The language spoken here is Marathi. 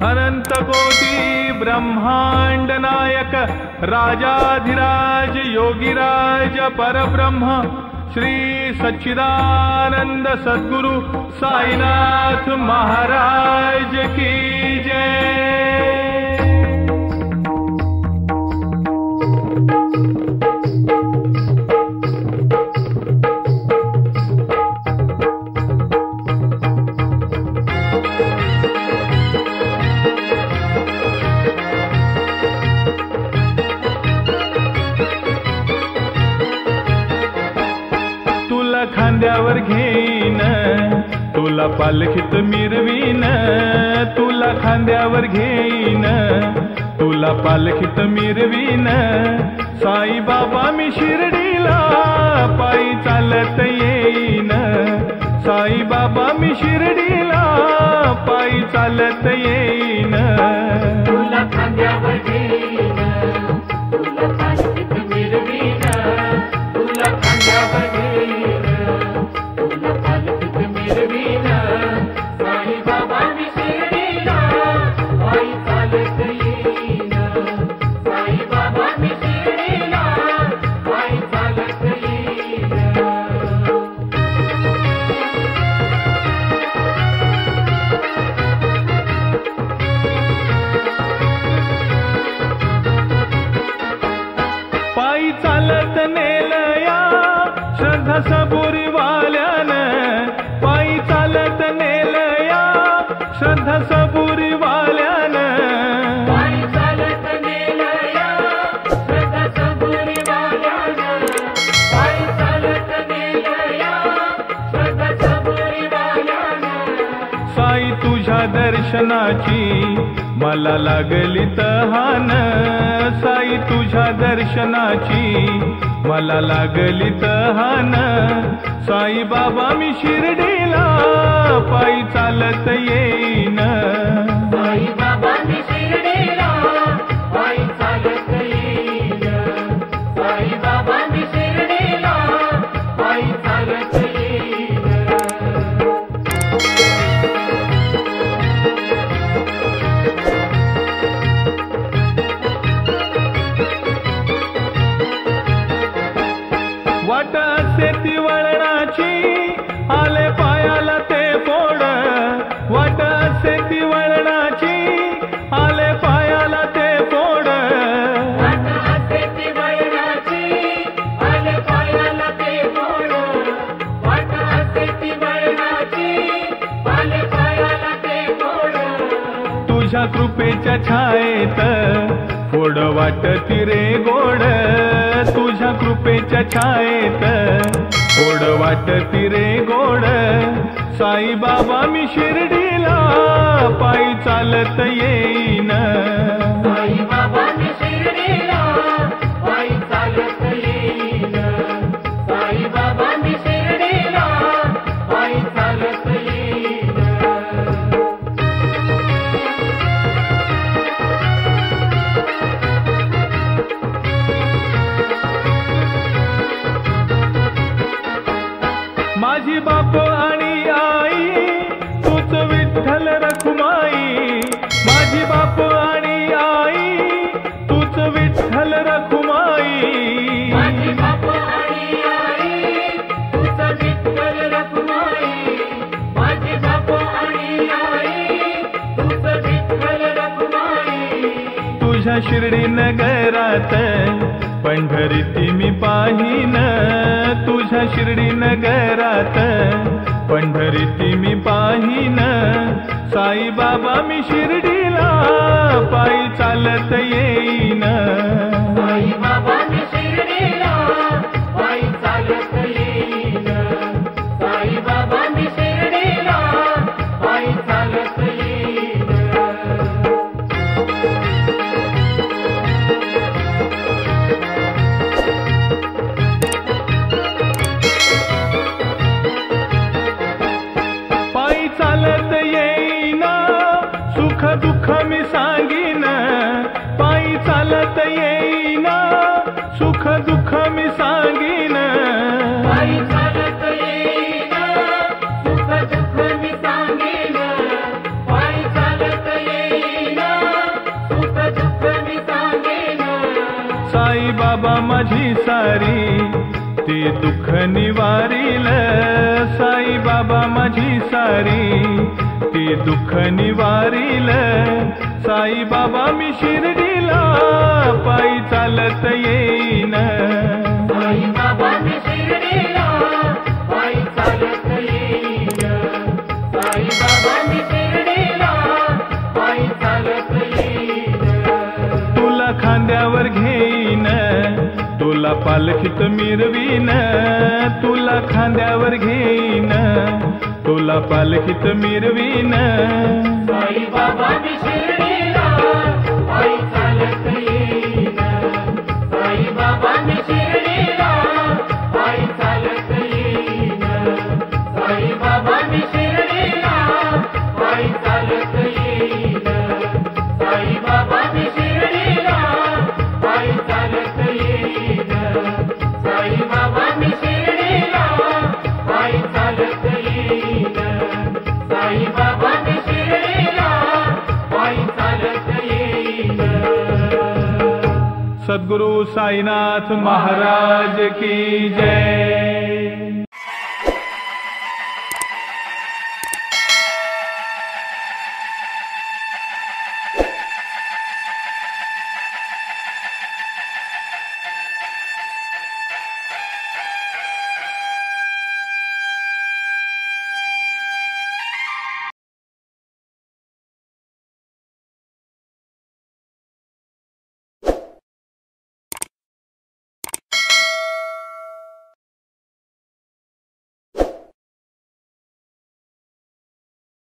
अनंत कोटी ब्रह्मांड नायक राजाधिराज योगीराज परब्रह्म श्री सच्चिदानंद सद्गुरु साईनाथ महाराज की जय। खांद्यावर घेईन तुला पालखीत मिरवीन, तुला खांद्यावर घेईन तुला पालखीत मिरवीन। साई बाबा मी शिर्डीला पायी चालत येईन, साई बाबा मी शिर्डीला पायी चालत येईन। तुला खांद्यावर घेईन तुला पालखीत मिरवीन, तुला खांद्यावर घेईन चालत नेलया श्रद्धा सबुरी वाल्यान, पायी चालत नेलया श्रद्धा सबुरी वाल्यान, पायी चालत नेलया श्रद्धा सबुरी वाल्यान, पायी चालत नेलया श्रद्धा सबुरी वाल्यान। साई तुझ्या दर्शनाची मला लागली तहान, साई तुझ्या दर्शनाची मला लागली तहान। साई बाबा मी शिर्डीला पायी चालत येईन, साई बाबा मी शिर्डीला पायी चालत येईन, साई बाबा मी शिर्डीला पायी चालत येईन। वाट असे ती वळणाची आले पायाला ते फोड, वाट असे ती वळणाची आले पायाला ते फोड, वाट असे ती वळणाची आले पायाला ते फोड, वाट असे ती वळणाची आले पायाला ते फोड। तुझ्या कृपेच्या छायेत फोड वाटती रे गोड, तुझ्या कृपेच्या छायेत गोड वाटती रे गोड। साई बाबा मी शिर्डीला पायी चालत येईन, साई बाबा मी शिर्डीला पायी चालत येईन, साई बाबा मी शिर्डीला पायी चालत येईन। माझी बाप आणि आई तूच विठ्ठल रखुमाई, माझी बाप आणि आई तूच विठ्ठल रखुमाई, माझी बाप आणि आई तूच विठ्ठल रखुमाई, माझी बाप आणि आई तूच विठ्ठल रखुमाई। तुझ्या शिर्डी नगरात पंढरीती मी पाहीन, तुझ्या शिर्डी नगरात पंढरीती मी पाहीन। साई बाबा मी शिर्डीला पायी चालत येईन, साई बाबा मी शिर्डीला पायी चालत येईन, साई बाबा मी शिर्डीला पायी चालत येईन। पायी चालत येईन सुख दुःख मी सांगीन, पायी चालत येईन सुख दुःख मी सांगीन, पायी चालत येईन सुख दुःख मी सांगीन, पायी चालत येईन बाबा माझी सारी ती दुःख निवारील साई बाबा माझी सारी ती दुःख निवारील साई बाबा मी शिर्डीला पायी चालत येईन साई बाबा मी शिर्डीला पायी चालत येईन साई बाबा मी शिर्डीला पायी चालत येईन तुला खांद्यावर घेईन तुला पालखीत मिरवीन तुला खांद्यावर घेईन तुला पालखीत मिरवीन साई बाबा मी शिर्डीला पायी चालत येईन साई बाबा मी शिर्डीला पायी चालत येईन साई बाबा मी शिर्डीला पायी चालत येईन साई बाबा मी शिर्डीला पायी चालत येईन साई बाबा मी शिर्डीला पायी चालत येईन साई बाबा मी शिर्डीला पायी चालत येईन सद्गुरु साईनाथ महाराज की जय।